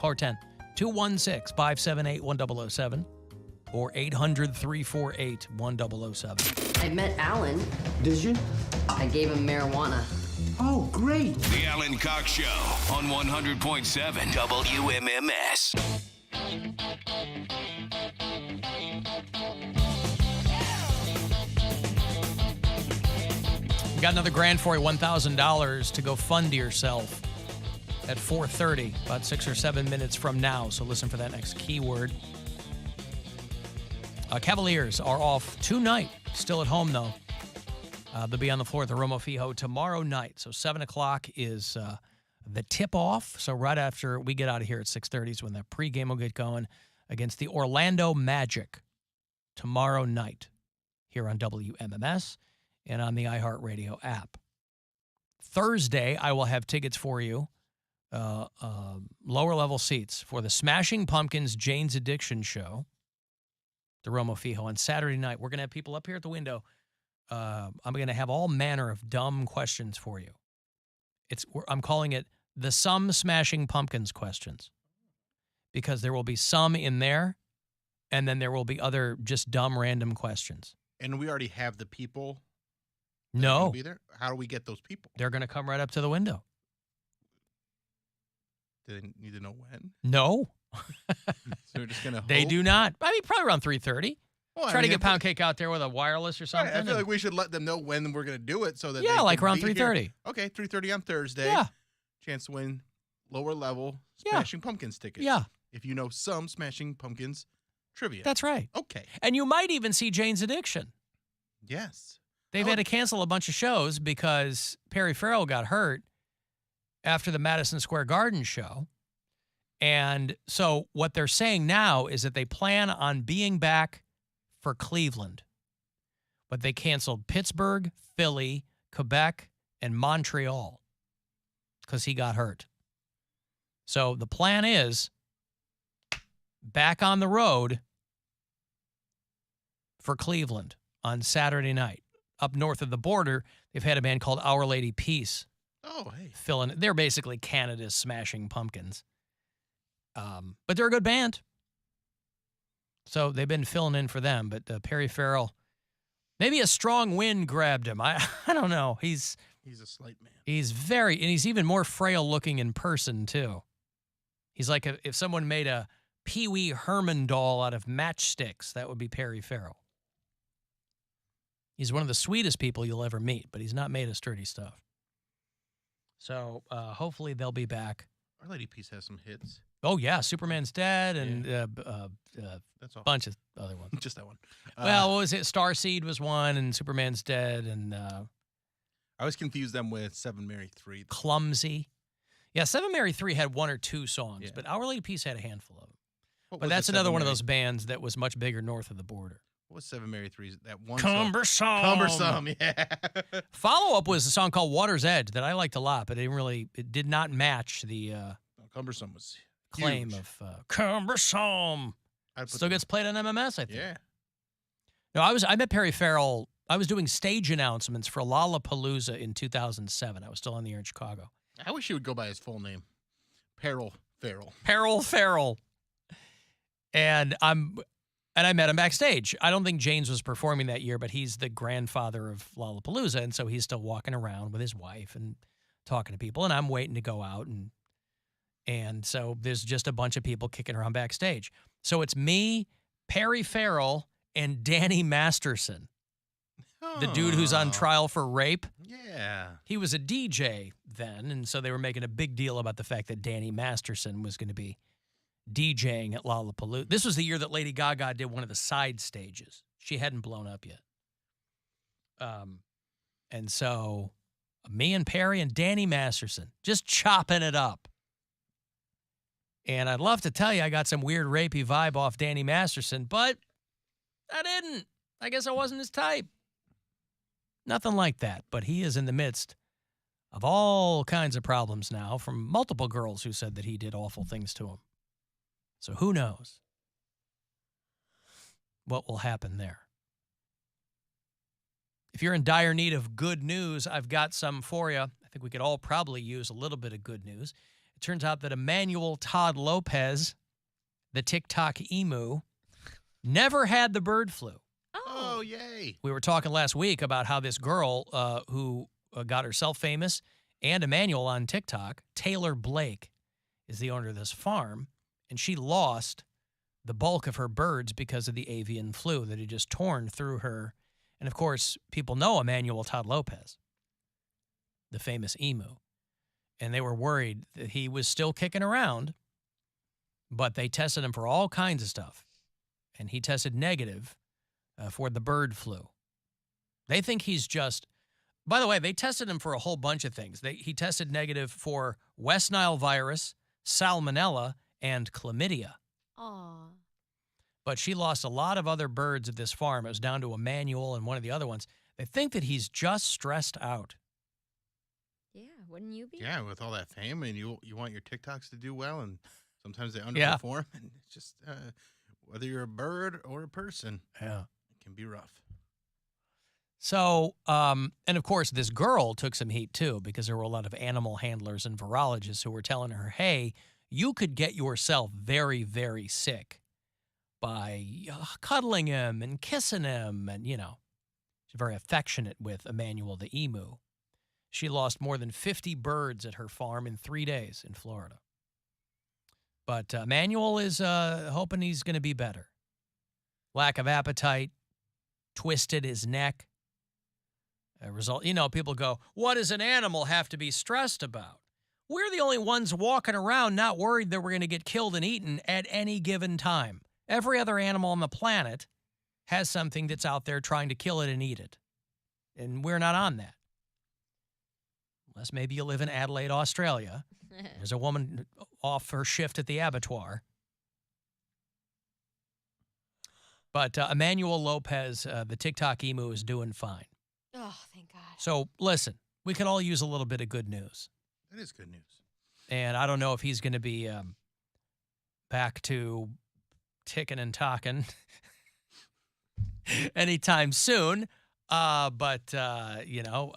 Caller 10, 216-578-1007 or 800-348-1007. I met Alan. Did you? I gave him marijuana. Oh, great. The Alan Cox Show on 100.7 WMMS. Got another grand for you, $1,000 to go fund yourself at 4:30, about 6 or 7 minutes from now. So listen for that next keyword. Cavaliers are off tonight. Still at home, though. They'll be on the floor at the Romo Fijo tomorrow night. So 7 o'clock is the tip-off. So right after we get out of here at 6:30 is when the pregame will get going against the Orlando Magic tomorrow night here on WMMS and on the iHeartRadio app. Thursday, I will have tickets for you, lower-level seats for the Smashing Pumpkins Jane's Addiction show, the Romo Fijo. On Saturday night, we're going to have people up here at the window. I'm going to have all manner of dumb questions for you. I'm calling it the Some Smashing Pumpkins questions because there will be some in there, and then there will be other just dumb, random questions. And we already have the people. No. Be there? How do we get those people? They're going to come right up to the window. Do they need to know when? No. So we're just going to They do not. I mean, probably around 3:30. Well, Try to get Poundcake out there with a wireless or something. Right, I feel like we should let them know when we're going to do it so that yeah, they like can around be 3:30. Here. Okay, 3:30 on Thursday. Yeah. Chance to win lower level Smashing Pumpkins tickets. Yeah. If you know some Smashing Pumpkins trivia. That's right. Okay. And you might even see Jane's Addiction. Yes. They've had to cancel a bunch of shows because Perry Farrell got hurt after the Madison Square Garden show. And so what they're saying now is that they plan on being back for Cleveland. But they canceled Pittsburgh, Philly, Quebec, and Montreal because he got hurt. So the plan is back on the road for Cleveland on Saturday night. Up north of the border, they've had a band called Our Lady Peace. Oh, hey. Filling. They're basically Canada's Smashing Pumpkins. But they're a good band. So they've been filling in for them. But Perry Farrell, maybe a strong wind grabbed him. I don't know. He's a slight man. And he's even more frail looking in person, too. He's like if someone made a Pee Wee Herman doll out of matchsticks, that would be Perry Farrell. He's one of the sweetest people you'll ever meet, but he's not made of sturdy stuff. So hopefully they'll be back. Our Lady Peace has some hits. Oh, yeah. Superman's Dead and That's all. a bunch of other ones. Just that one. Well, what was it? Starseed was one, and Superman's Dead, and I always confuse them with Seven Mary 3. Clumsy. Yeah, Seven Mary 3 had one or two songs, but Our Lady Peace had a handful of them. But that's another one of those bands that was much bigger north of the border. What was Seven Mary 3's? That one Cumbersome. Song? Cumbersome, yeah. Follow-up was a song called Water's Edge that I liked a lot, but it did not match the Cumbersome was claim huge. of Cumbersome. Still gets played on MMS, I think. Yeah. No, I met Perry Farrell. I was doing stage announcements for Lollapalooza in 2007. I was still on the air in Chicago. I wish he would go by his full name. Peril Farrell. Peril Farrell. And I met him backstage. I don't think James was performing that year, but he's the grandfather of Lollapalooza, and so he's still walking around with his wife and talking to people, and I'm waiting to go out, and so there's just a bunch of people kicking around backstage. So it's me, Perry Farrell, and Danny Masterson, the dude who's on trial for rape. Yeah. He was a DJ then, and so they were making a big deal about the fact that Danny Masterson was going to be DJing at Lollapalooza. This was the year that Lady Gaga did one of the side stages. She hadn't blown up yet. And so me and Perry and Danny Masterson just chopping it up. And I'd love to tell you I got some weird rapey vibe off Danny Masterson, but I didn't. I guess I wasn't his type. Nothing like that, but he is in the midst of all kinds of problems now from multiple girls who said that he did awful things to him. So who knows what will happen there. If you're in dire need of good news, I've got some for you. I think we could all probably use a little bit of good news. turns out that Emmanuel Todd Lopez, the TikTok emu, never had the bird flu. Oh, yay. We were talking last week about how this girl who got herself famous and Emmanuel on TikTok, Taylor Blake, is the owner of this farm, and she lost the bulk of her birds because of the avian flu that had just torn through her. And, of course, people know Emmanuel Todd Lopez, the famous emu. And they were worried that he was still kicking around, but they tested him for all kinds of stuff. And he tested negative for the bird flu. They think he's just, by the way, they tested him for a whole bunch of things. He tested negative for West Nile virus, salmonella, and chlamydia. Aw. But she lost a lot of other birds at this farm. It was down to Emmanuel and one of the other ones. They think that he's just stressed out. Yeah, wouldn't you be? Yeah, with all that fame, and you want your TikToks to do well, and sometimes they underperform. And it's just whether you're a bird or a person, it can be rough. So, and of course, this girl took some heat too, because there were a lot of animal handlers and virologists who were telling her, hey, you could get yourself very, very sick by cuddling him and kissing him. And, you know, she's very affectionate with Emmanuel the emu. She lost more than 50 birds at her farm in 3 days in Florida. But Emmanuel is hoping he's going to be better. Lack of appetite, twisted his neck. Result, you know, people go, what does an animal have to be stressed about? We're the only ones walking around not worried that we're going to get killed and eaten at any given time. Every other animal on the planet has something that's out there trying to kill it and eat it. And we're not on that. Unless maybe you live in Adelaide, Australia. There's a woman off her shift at the abattoir. But Emmanuel Lopez, the TikTok emu, is doing fine. Oh, thank God. So, listen, we could all use a little bit of good news. That is good news. And I don't know if he's going to be back to ticking and talking anytime soon. But you know,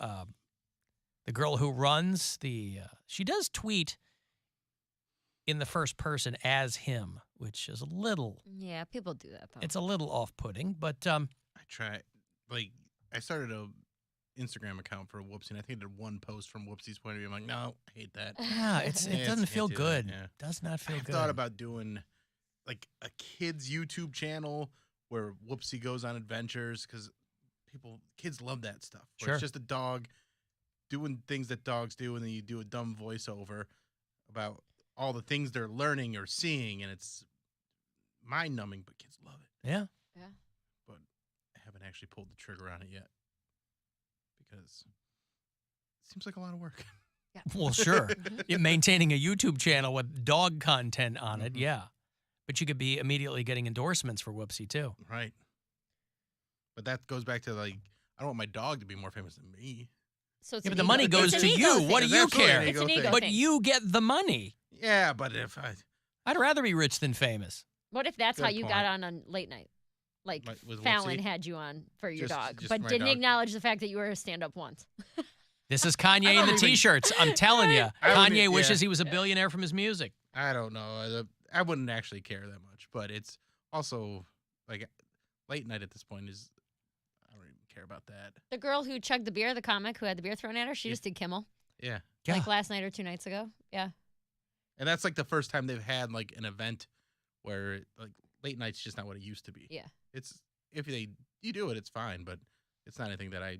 the girl who runs she does tweet in the first person as him, which is a little. Yeah, people do that, though. It's a little off-putting, but I started a Instagram account for Whoopsie, and I think I did one post from Whoopsie's point of view. I'm like, no, I hate that. yeah, it doesn't feel good. Yeah. Does not feel good. I thought about doing like a kids YouTube channel where Whoopsie goes on adventures, because kids love that stuff. Where Sure. It's just a dog doing things that dogs do, and then you do a dumb voiceover about all the things they're learning or seeing, and it's mind-numbing, but kids love it. Yeah. Yeah. But I haven't actually pulled the trigger on it yet, because it seems like a lot of work. Yeah. Well, sure. You're maintaining a YouTube channel with dog content on it, Mhm. yeah. But you could be immediately getting endorsements for Whoopsie, too. Right. But that goes back to, like, I don't want my dog to be more famous than me. So it's Yeah, an but the ego- money goes it's an to ego you. thing. What do you That's absolutely care? an It's an ego ego thing. But thing. you get the money. Yeah, but if I'd rather be rich than famous. What if that's how Good you point. got on a late night? Like With Fallon Whoopsie? had you on for your Just- dog, just but my didn't dog. acknowledge the fact that you were a stand-up once. This is Kanye in the don't even- T-shirts. I'm telling you. I wouldn't Kanye e- wishes yeah. he was a billionaire from his music. I don't know. I wouldn't actually care that much, but it's also like late night at this point is, I don't even care about that. The girl who chugged the beer, the comic who had the beer thrown at her, she Yeah. just did Kimmel. Yeah. Yeah. Like last night or 2 nights ago. Yeah. And that's like the first time they've had like an event where like late night's just not what it used to be. Yeah. It's if you do it, it's fine, but it's not anything that I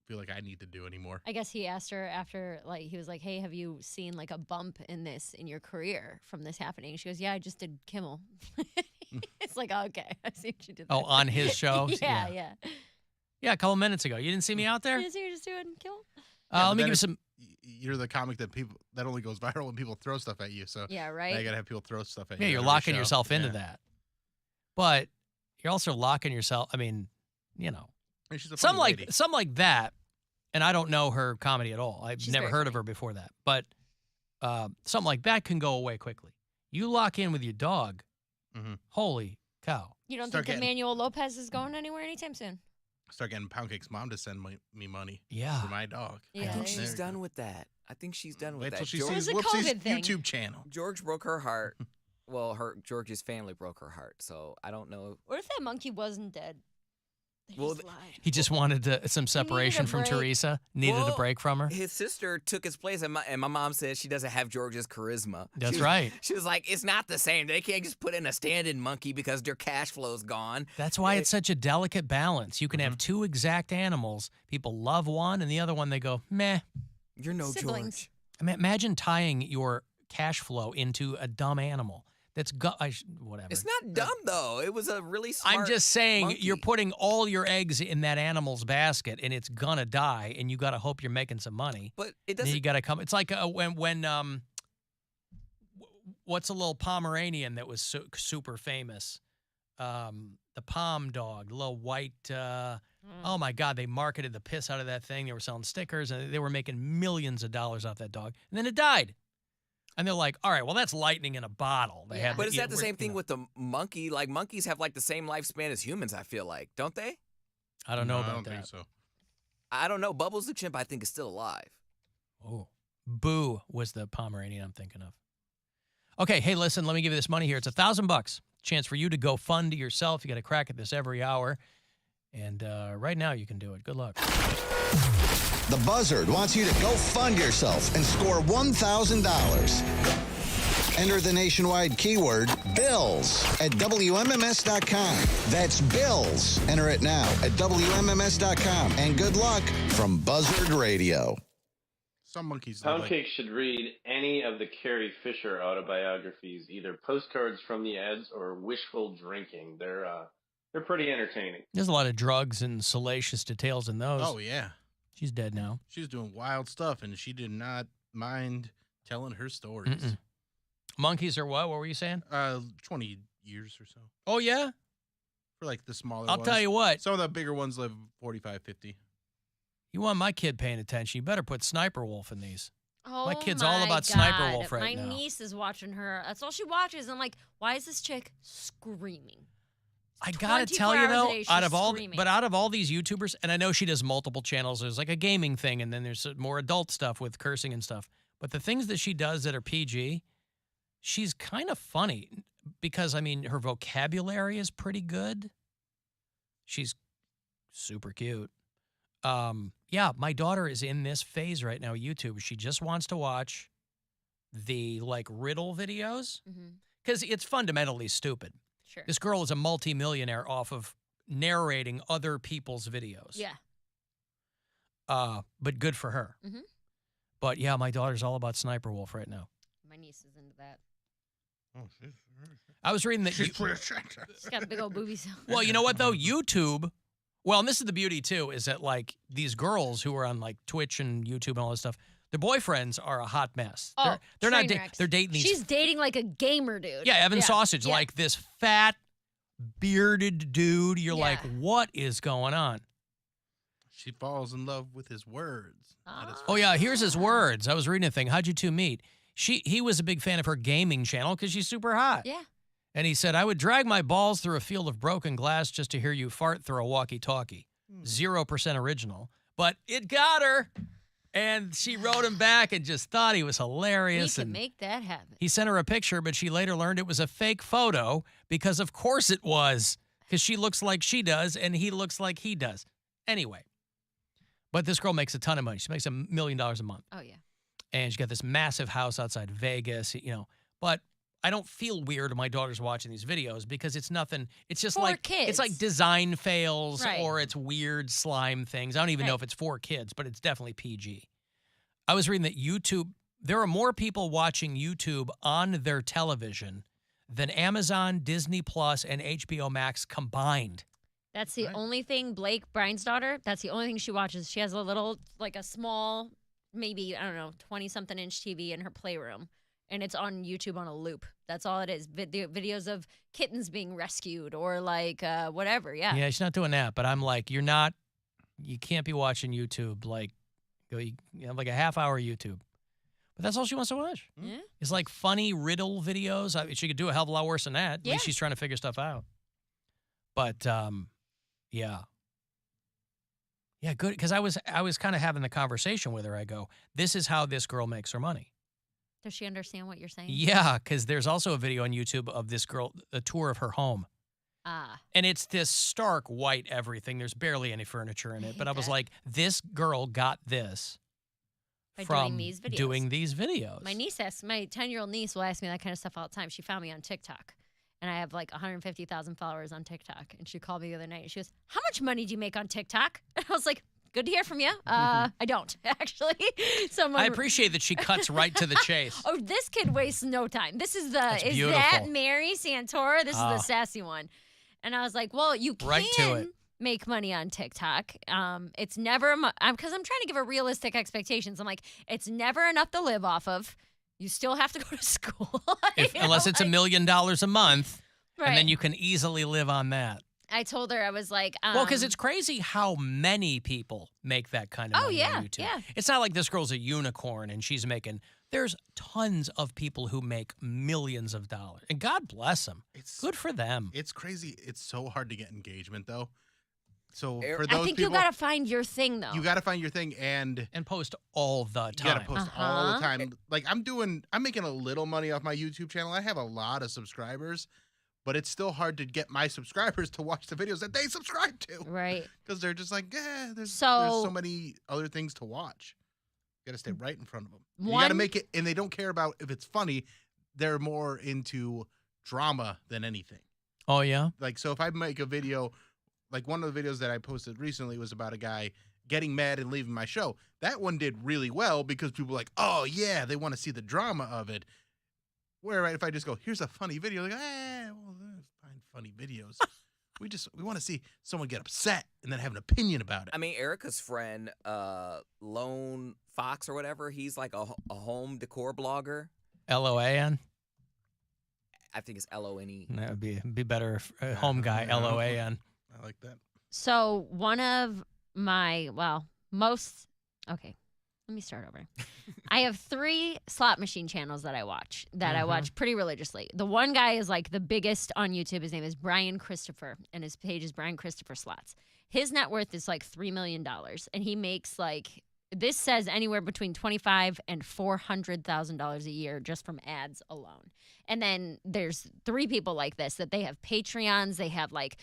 feel like I need to do anymore. I guess he asked her after, like, he was like, hey, have you seen like a bump in your career from this happening? She goes, yeah, I just did Kimmel. It's like, okay, I see what you did there. Oh, on his show? Yeah. Yeah, a couple minutes ago. You didn't see me out there? You see you just doing Kimmel? Yeah, Let but me then give you some. You're the comic that only goes viral when people throw stuff at you. So Yeah, now right? you gotta have people throw stuff at you. Yeah, you're every locking show. yourself into Yeah. that. But you're also locking yourself. I mean, you know, And she's a some funny lady. like that. And I don't know her comedy at all. I've She's never very heard of funny. her before that. But something like that can go away quickly. You lock in with your dog. Mhm. Holy cow! You don't Start think getting- Emmanuel Lopez is going anywhere anytime soon? Start getting Poundcake's mom to send me money Yeah. for my dog. Yeah. I think there you she's go. done with that. I think she's done with Wait that. till she George, sees It was a Whoopsie's COVID thing. YouTube channel. George broke her heart. Well, George's family broke her heart. So I don't know. What if that monkey wasn't dead? They Well, just lied. He just wanted some separation from break. Teresa. Needed a Well, break from her. His sister took his place, and my mom said she doesn't have George's charisma. That's She was- right. She was like, it's not the same. They can't just put in a stand-in monkey because their cash flow's gone. That's why it's such a delicate balance. You can have two exact animals. People love one, and the other one they go meh. You're no Siblings. George. I mean, imagine tying your cash flow into a dumb animal. That's whatever. It's not dumb though. It was a really smart. I'm just saying monkey. you're putting all your eggs in that animal's basket, and it's gonna die, and you got to hope you're making some money. But it Then you doesn't. got to come. It's like when what's a little Pomeranian that was super famous? The Pom dog, the little white. Oh my God! They marketed the piss out of that thing. They were selling stickers, and they were making millions of dollars off that dog. And then it died. And they're like, "All right, well, that's lightning in a bottle." They Yeah. had, But is that the same you thing know. with the monkey? Like monkeys have like the same lifespan as humans. I feel like, don't they? I don't know No, about I don't that. think so. I don't know. Bubbles the chimp, I think, is still alive. Oh, Boo was the Pomeranian I'm thinking of. Okay, hey, listen, let me give you this money here. It's $1,000. Chance for you to go fund yourself. You got to crack at this every hour. And right now you can do it. Good luck. The Buzzard wants you to go fund yourself and score $1,000. Enter the nationwide keyword BILLS at WMMS.com. That's BILLS. Enter it now at WMMS.com. And good luck from Buzzard Radio. Some monkeys live like Poundcake should read any of the Carrie Fisher autobiographies, either postcards from the Eds or wishful drinking. They're pretty entertaining. There's a lot of drugs and salacious details in those. Oh yeah, She's dead now. she was doing wild stuff, and she did not mind telling her stories. Mm-mm. Monkeys are what? What were you saying? 20 years or so Oh, yeah? for like the smaller. I'll ones. tell you what. Some of the bigger ones live 45, 50. You want my kid paying attention, you better put Sniper Wolf in these. Oh kid's all my about Sniper God. Wolf right my now. niece is watching her. That's all she watches. I'm like, why is this chick screaming? I gotta 24 tell you hours a though, day, she's out of all these YouTubers, and I know she does multiple channels. There's like a gaming thing, and then there's more adult stuff with cursing and stuff. But the things that she does that are PG, she's kind of funny because I mean her vocabulary is pretty good. She's super cute. Yeah, my daughter is in this phase right now. YouTube. She just wants to watch the like riddle videos Mm-hmm. because it's fundamentally stupid. Sure. This girl is a multimillionaire off of narrating other people's videos. Yeah. But good for her. Mhm. But yeah, my daughter's all about Sniper Wolf right now. My niece is into that. Oh, I was reading that. she's pretty attractive. She's got big old boobies. Well, you know what though? YouTube. Well, and this is the beauty too, is that like these girls who are on like Twitch and YouTube and all this stuff, their boyfriends are a hot mess. Oh, they're not. train wrecks. They're dating these. She's dating like a gamer dude. Yeah, Evan Sausage, Yeah. like this fat, bearded dude. You're like, Yeah. what is going on? She falls in love with his words. not his Oh yeah, here's his words. I was reading a thing. How'd you two meet? He was a big fan of her gaming channel because she's super hot. Yeah. And he said, I would drag my balls through a field of broken glass just to hear you fart through a walkie-talkie. 0% original, but it got her. And she wrote him back and just thought he was We hilarious. can And make that happen. he sent her a picture, but she later learned it was a fake photo because of course it was, because she looks like she does and he looks like he does. Anyway, but this girl makes a ton of money. She makes $1 million a month. Oh yeah. And she's got this massive house outside Vegas, you know. But I don't feel weird when my daughter's watching these videos because it's nothing. It's just For like kids. it's like design fails Right. or it's weird slime things. I don't even know Right. if it's for kids, but it's definitely PG. I was reading that YouTube, there are more people watching YouTube on their television than Amazon, Disney Plus, and HBO Max combined. That's the Right. only thing. Blake, Brian's daughter. That's the only thing she watches. She has a little, like a small, maybe I don't know, 20-something inch TV in her playroom, and it's on YouTube on a loop. That's all it is. Videos of kittens being rescued or like whatever. Yeah. Yeah, she's not doing that, but I'm like, you can't be watching YouTube like, you have like a half-hour YouTube. But that's all she wants to watch. Yeah. It's like funny riddle videos. She could do a hell of a lot worse than that. At Yeah. least she's trying to figure stuff out. But, yeah. Yeah, good. Because I was kind of having the conversation with her. I go, this is how this girl makes her money. Does she understand what you're saying? Yeah, because there's also a video on YouTube of this girl, a tour of her home. Ah. And it's this stark white everything. There's barely any furniture in it. But I was that. like, this girl got this By from doing these videos. My My 10-year-old niece will ask me that kind of stuff all the time. She found me on TikTok. And I have like 150,000 followers on TikTok. And she called me the other night. And she goes, how much money do you make on TikTok? And I was like, good to hear from you. I don't, actually. I appreciate that she cuts right to the chase. Oh, this kid wastes no time. This is That's is beautiful. that Mary Santora? This is the sassy one. And I was like, well, you Right to can it. make money on TikTok. It's never, because I'm trying to give her realistic expectations. I'm like, it's never enough to live off of. You still have to go to school. Unless it's $1 million a month, Right. and then you can easily live on that. I told her, I was like, Well, because it's crazy how many people make that kind of money on YouTube. yeah. It's not like this girl's a unicorn and she's making. There's tons of people who make millions of dollars, and God bless them. It's Good for them. It's crazy. It's so hard to get engagement though. So Eric- for those I think people, you got to find your thing, though. you got to find your thing, and And post all the you time. got to post all the time. Like I'm making a little money off my YouTube channel. I have a lot of subscribers, but it's still hard to get my subscribers to watch the videos that they subscribe to. Right. Because they're just like, there's So- so many other things to watch. You got to stay right in front of them. You got One- to make it, and they don't care about if it's funny. They're more into drama than anything. Oh, yeah? Like, so if I make a video, like one of the videos that I posted recently was about a guy getting mad and leaving my show. That one did really well because people were like, oh, yeah, they want to see the drama of it. Where if I just go, here's a funny video, like, well, find funny videos. we want to see someone get upset and then have an opinion about it. I mean, Erica's friend, Lone Fox or whatever, he's like a home decor blogger. LOAN? I think it's LONE. That would be better if home guy, LOAN. I like that. So one of my, okay, let me start over. I have 3 slot machine channels that I watch I watch pretty religiously. The one guy is like the biggest on YouTube. His name is Brian Christopher, and his page is Brian Christopher Slots. His net worth is like $3 million, and he makes like, this says anywhere between $25,000 and $400,000 a year just from ads alone. And then there's 3 people like this that they have Patreons. They have like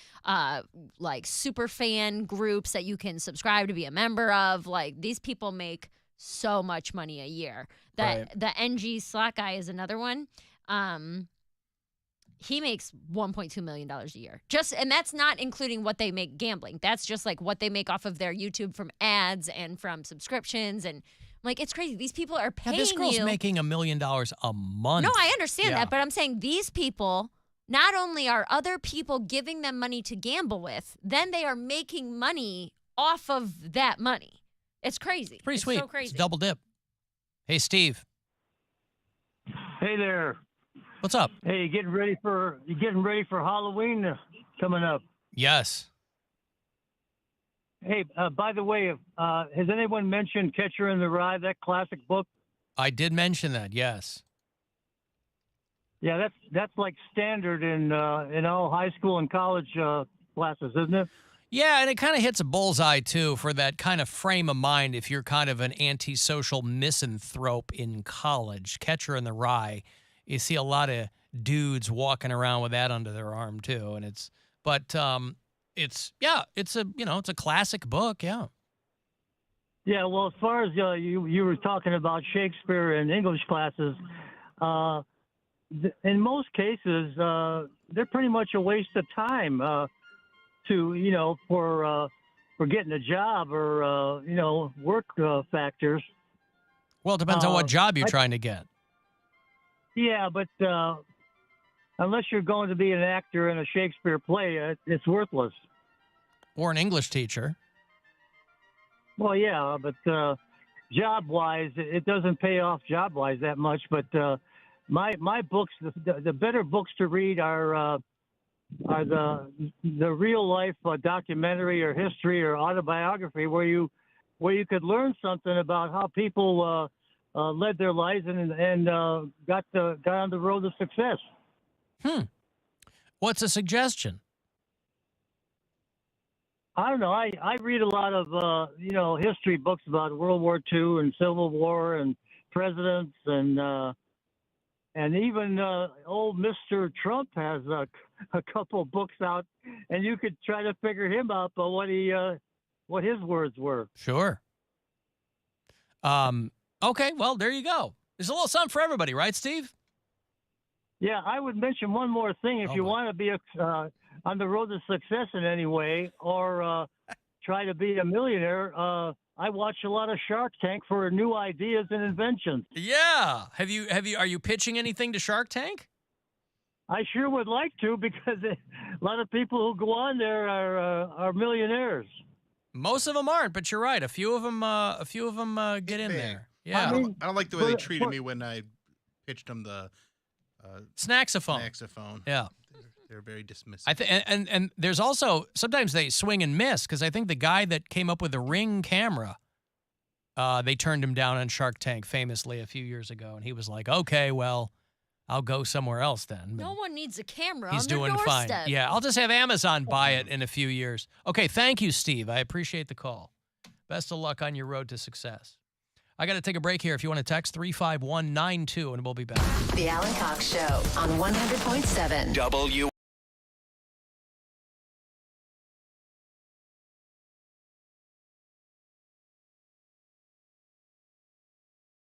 super fan groups that you can subscribe to be a member of. Like these people make so much money a year. Right. The NG slot guy is another one. He makes $1.2 million a year. And that's not including what they make gambling. That's just like what they make off of their YouTube from ads and from subscriptions. And I'm like, it's crazy. These people are paying This girl's you. making $1 million a month. No, I understand Yeah. that, but I'm saying these people, not only are other people giving them money to gamble with, then they are making money off of that money. It's crazy. Pretty It's sweet. so crazy. It's double dip. Hey, Steve. Hey there. What's up? Hey, you getting ready for Halloween coming up? Yes. Hey, by the way, has anyone mentioned Catcher in the Rye, that classic book? I did mention that, yes. Yeah, that's like standard in all high school and college classes, isn't it? Yeah, and it kind of hits a bullseye, too, for that kind of frame of mind if you're kind of an antisocial misanthrope in college. Catcher in the Rye, you see a lot of dudes walking around with that under their arm, too. And it's a classic book, yeah. Yeah, well, as far as you were talking about Shakespeare in English classes, in most cases, they're pretty much a waste of time for getting a job or work factors. Well, it depends on what job you're trying to get. Yeah, but unless you're going to be an actor in a Shakespeare play, it's worthless. Or an English teacher. Well, yeah, but job-wise, it doesn't pay off job-wise that much. But my books, the better books to read are the real-life documentary or history or autobiography where you could learn something about how people led their lives and got on the road to success. What's a suggestion? I don't know. I read a lot of history books about World War II and Civil War and presidents and even old Mr. Trump has a couple books out, and you could try to figure him out by what his words were. Sure. Okay, well, there you go. There's a little something for everybody, right, Steve? Yeah, I would mention one more thing. If you boy. want to be on the road to success in any way, or try to be a millionaire, I watch a lot of Shark Tank for new ideas and inventions. Yeah. Are you pitching anything to Shark Tank? I sure would like to, because a lot of people who go on there are millionaires. Most of them aren't, but you're right. A few of them get in there. Yeah. I don't like the way they treated me when I pitched them the Snacksaphone. Snacksaphone. Yeah. They're very dismissive. I think, and there's also sometimes they swing and miss, because I think the guy that came up with the Ring camera, they turned him down on Shark Tank famously a few years ago, and he was like, "Okay, well, I'll go somewhere else then." No one needs a camera. He's on their doing fine. doorstep. Yeah, I'll just have Amazon buy it in a few years. Okay, thank you, Steve. I appreciate the call. Best of luck on your road to success. I got to take a break here. If you want to text 35192, and we'll be back. The Alan Cox Show on 100.7 W.